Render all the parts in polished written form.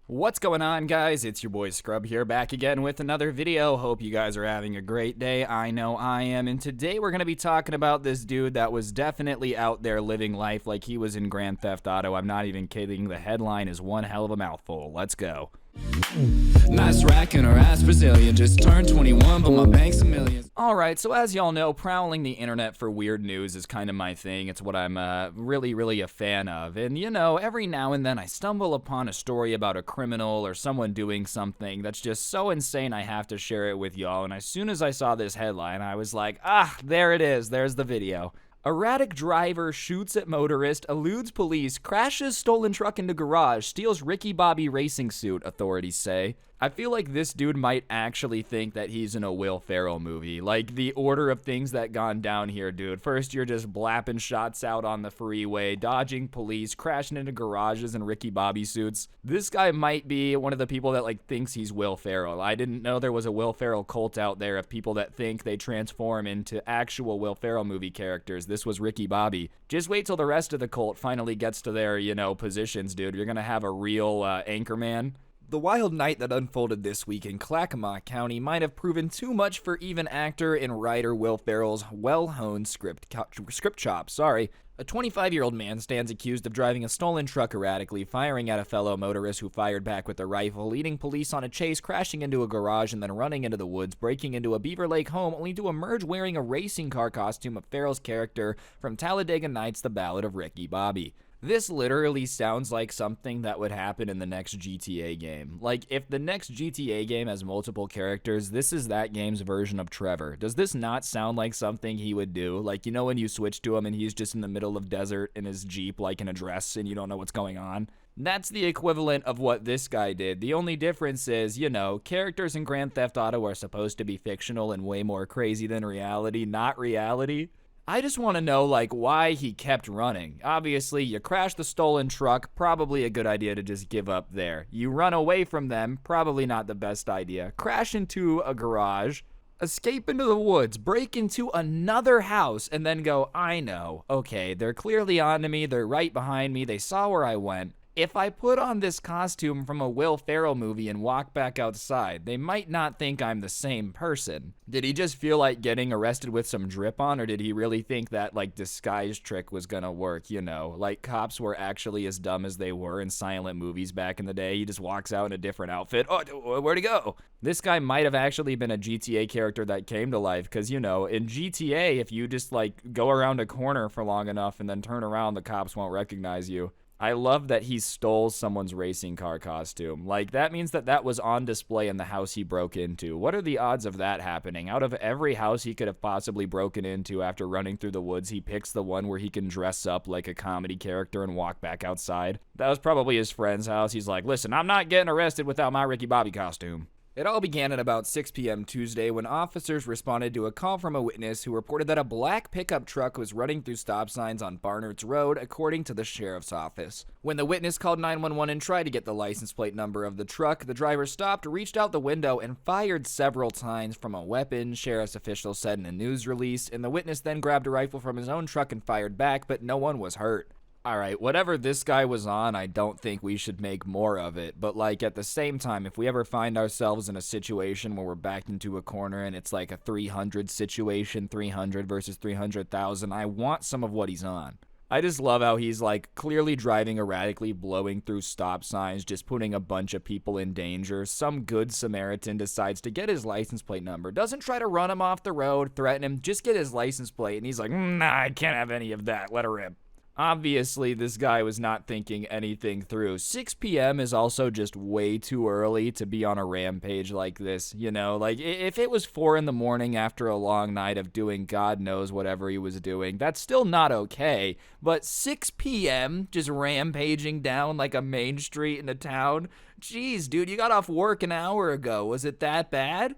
What's going on, guys? It's your boy Scrub here, back again with another video. Hope you guys are having a great day. I know I am, and today we're going to be talking about this dude that was definitely out there living life like he was in Grand Theft Auto. I'm not even kidding. The headline is one hell of a mouthful. Let's go. Nice racking her ass Brazilian, just turned 21, but my bank's a million. Alright, so as y'all know, prowling the internet for weird news is kind of my thing. It's what I'm really a fan of. And you know, every now and then I stumble upon a story about a criminal or someone doing something that's just so insane I have to share it with y'all. And as soon as I saw this headline, I was like, there it is. There's the video. Erratic driver shoots at motorist, eludes police, crashes stolen truck into garage, steals Ricky Bobby racing suit, authorities say. I feel like this dude might actually think that he's in a Will Ferrell movie. Like, the order of things that gone down here, dude. First, you're just blapping shots out on the freeway, dodging police, crashing into garages in Ricky Bobby suits. This guy might be one of the people that, thinks he's Will Ferrell. I didn't know there was a Will Ferrell cult out there of people that think they transform into actual Will Ferrell movie characters. This was Ricky Bobby. Just wait till the rest of the cult finally gets to their, positions, dude. You're gonna have a real Anchorman. The wild night that unfolded this week in Clackamas County might have proven too much for even actor and writer Will Ferrell's well-honed script chops. A 25-year-old man stands accused of driving a stolen truck erratically, firing at a fellow motorist who fired back with a rifle, leading police on a chase, crashing into a garage, and then running into the woods, breaking into a Beaver Lake home, only to emerge wearing a racing car costume of Ferrell's character from Talladega Nights: The Ballad of Ricky Bobby. This literally sounds like something that would happen in the next GTA game. Like, if the next GTA game has multiple characters, this is that game's version of Trevor. Does this not sound like something he would do? Like, when you switch to him and he's just in the middle of desert in his Jeep, like in a dress, and you don't know what's going on? That's the equivalent of what this guy did. The only difference is, characters in Grand Theft Auto are supposed to be fictional and way more crazy than reality, not reality. I just want to know, why he kept running. Obviously, you crashed the stolen truck, probably a good idea to just give up there. You run away from them, probably not the best idea. Crash into a garage, escape into the woods, break into another house, and then go, I know, okay, they're clearly onto me, they're right behind me, they saw where I went. If I put on this costume from a Will Ferrell movie and walk back outside, they might not think I'm the same person. Did he just feel like getting arrested with some drip on, or did he really think that, disguise trick was gonna work, cops were actually as dumb as they were in silent movies back in the day? He just walks out in a different outfit. Oh, where'd he go? This guy might have actually been a GTA character that came to life, because, in GTA, if you just, go around a corner for long enough and then turn around, the cops won't recognize you. I love that he stole someone's racing car costume. That means that was on display in the house he broke into. What are the odds of that happening? Out of every house he could have possibly broken into after running through the woods, he picks the one where he can dress up like a comedy character and walk back outside. That was probably his friend's house. He's like, listen, I'm not getting arrested without my Ricky Bobby costume. It all began at about 6 p.m. Tuesday when officers responded to a call from a witness who reported that a black pickup truck was running through stop signs on Barnard's Road, according to the sheriff's office. When the witness called 911 and tried to get the license plate number of the truck, the driver stopped, reached out the window, and fired several times from a weapon, sheriff's officials said in a news release, and the witness then grabbed a rifle from his own truck and fired back, but no one was hurt. Alright, whatever this guy was on, I don't think we should make more of it, but at the same time, if we ever find ourselves in a situation where we're backed into a corner and it's like a 300 situation, 300 versus 300,000, I want some of what he's on. I just love how he's clearly driving erratically, blowing through stop signs, just putting a bunch of people in danger. Some good Samaritan decides to get his license plate number, doesn't try to run him off the road, threaten him, just get his license plate, and he's like, nah, I can't have any of that, let her rip. Obviously, this guy was not thinking anything through. 6 p.m. is also just way too early to be on a rampage like this, if it was 4 in the morning after a long night of doing God knows whatever he was doing, that's still not okay. But 6 p.m., just rampaging down a main street in a town? Jeez, dude, you got off work an hour ago. Was it that bad?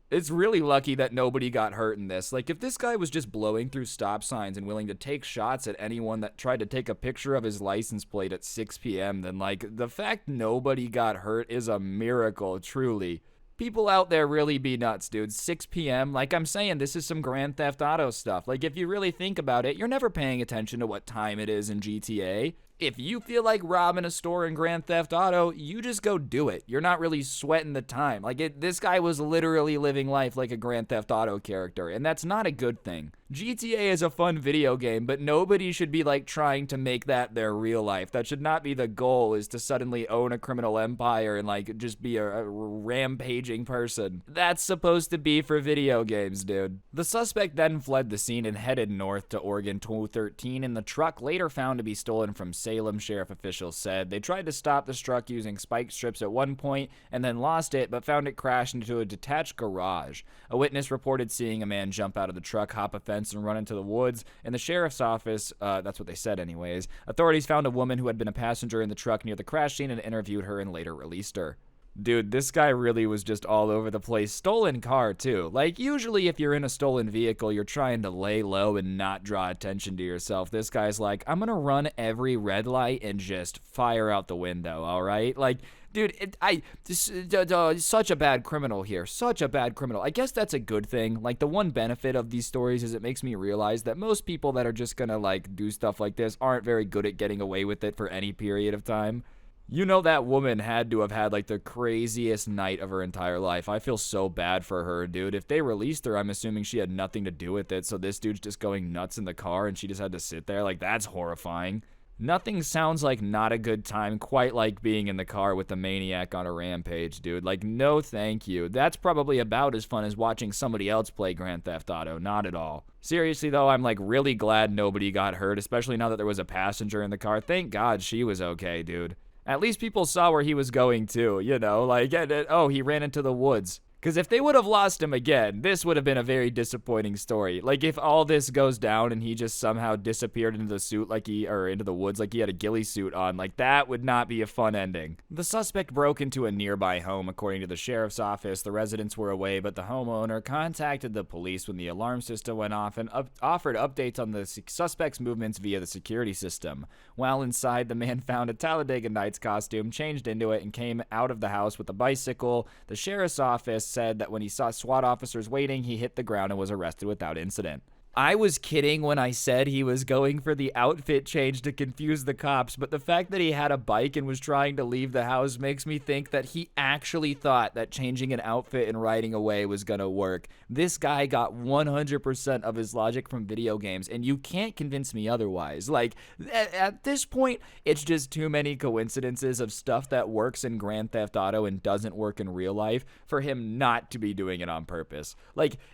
It's really lucky that nobody got hurt in this. If this guy was just blowing through stop signs and willing to take shots at anyone that tried to take a picture of his license plate at 6 p.m., then, the fact nobody got hurt is a miracle, truly. People out there really be nuts, dude. 6 p.m., I'm saying, this is some Grand Theft Auto stuff. If you really think about it, you're never paying attention to what time it is in GTA. if you feel like robbing a store in Grand Theft Auto, you just go do it. You're not really sweating the time. This guy was literally living life like a Grand Theft Auto character, and that's not a good thing. GTA is a fun video game, but nobody should be trying to make that their real life. That should not be the goal, is to suddenly own a criminal empire and just be a rampaging person. That's supposed to be for video games, dude. The suspect then fled the scene and headed north to Oregon 213, and the truck later found to be stolen from Salem, sheriff officials said. They tried to stop the truck using spike strips at one point and then lost it, but found it crashed into a detached garage. A witness reported seeing a man jump out of the truck, hop a fence, and run into the woods. In the sheriff's office, that's what they said anyways, authorities found a woman who had been a passenger in the truck near the crash scene and interviewed her and later released her. Dude, this guy really was just all over the place. Stolen car, too. Usually if you're in a stolen vehicle, you're trying to lay low and not draw attention to yourself. This guy's like, I'm gonna run every red light and just fire out the window, all right? Dude, such a bad criminal here. Such a bad criminal. I guess that's a good thing. The one benefit of these stories is it makes me realize that most people that are just gonna, do stuff like this aren't very good at getting away with it for any period of time. You know, that woman had to have had the craziest night of her entire life. I feel so bad for her, dude. If they released her, I'm assuming she had nothing to do with it, so this dude's just going nuts in the car and she just had to sit there. That's horrifying. Nothing sounds like not a good time quite like being in the car with a maniac on a rampage, dude. No thank you. That's probably about as fun as watching somebody else play Grand Theft Auto. Not at all. Seriously though, I'm really glad nobody got hurt, especially now that there was a passenger in the car. Thank God she was okay, dude. At least people saw where he was going too, oh, he ran into the woods. Because if they would have lost him again, this would have been a very disappointing story. If all this goes down and he just somehow disappeared into the suit into the woods like he had a ghillie suit on, that would not be a fun ending. The suspect broke into a nearby home, according to the sheriff's office. The residents were away, but the homeowner contacted the police when the alarm system went off and offered updates on the suspect's movements via the security system. While inside, the man found a Talladega Nights costume, changed into it, and came out of the house with a bicycle. The sheriff's office said that when he saw SWAT officers waiting, he hit the ground and was arrested without incident. I was kidding when I said he was going for the outfit change to confuse the cops, but the fact that he had a bike and was trying to leave the house makes me think that he actually thought that changing an outfit and riding away was gonna work. This guy got 100% of his logic from video games, and you can't convince me otherwise. At this point, it's just too many coincidences of stuff that works in Grand Theft Auto and doesn't work in real life for him not to be doing it on purpose.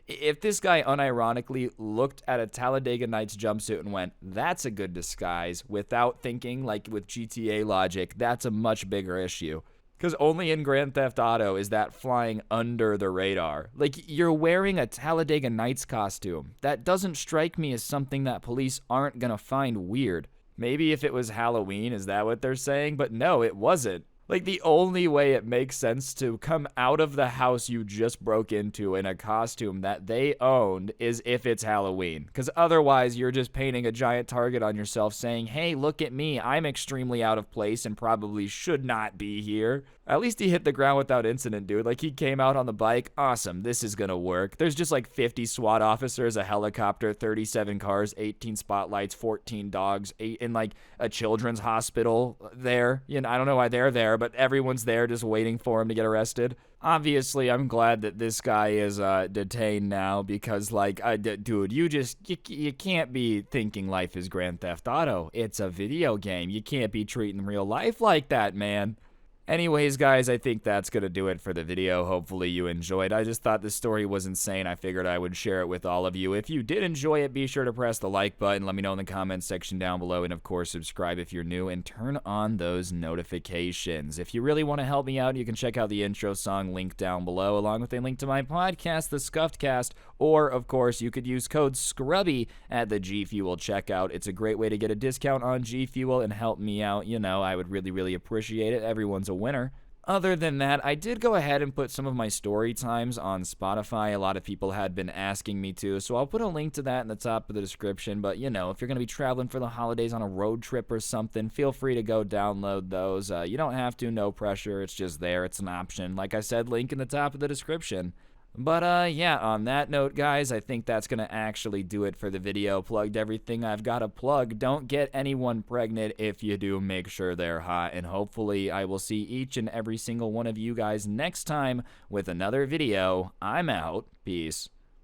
If this guy unironically looked at a Talladega Nights jumpsuit and went, that's a good disguise, without thinking, with GTA logic, that's a much bigger issue. Because only in Grand Theft Auto is that flying under the radar. You're wearing a Talladega Nights costume. That doesn't strike me as something that police aren't gonna find weird. Maybe if it was Halloween, is that what they're saying? But no, it wasn't. The only way it makes sense to come out of the house you just broke into in a costume that they owned is if it's Halloween. Because otherwise, you're just painting a giant target on yourself saying, hey, look at me, I'm extremely out of place and probably should not be here. At least he hit the ground without incident, dude. He came out on the bike. Awesome, this is gonna work. There's just 50 SWAT officers, a helicopter, 37 cars, 18 spotlights, 14 dogs, 8 in a children's hospital there. I don't know why they're there, but everyone's there just waiting for him to get arrested. Obviously, I'm glad that this guy is detained now because, dude, you can't be thinking life is Grand Theft Auto. It's a video game. You can't be treating real life like that, man. Anyways, guys, I think that's going to do it for the video. Hopefully you enjoyed. I just thought this story was insane. I figured I would share it with all of you. If you did enjoy it, be sure to press the like button. Let me know in the comments section down below. And, of course, subscribe if you're new and turn on those notifications. If you really want to help me out, you can check out the intro song linked down below, along with a link to my podcast, The Scuffed Cast. Or, of course, you could use code Scrubae at the G Fuel checkout. It's a great way to get a discount on G Fuel and help me out. I would really, really appreciate it. Everyone's a winner. Other than that, I did go ahead and put some of my story times on Spotify. A lot of people had been asking me to, so I'll put a link to that in the top of the description. But, if you're going to be traveling for the holidays on a road trip or something, feel free to go download those. You don't have to, no pressure. It's just there. It's an option. Like I said, link in the top of the description. But yeah, on that note, guys, I think that's gonna actually do it for the video. Plugged everything I've got to plug. Don't get anyone pregnant. If you do, make sure they're hot. And hopefully I will see each and every single one of you guys next time with another video. I'm out. Peace.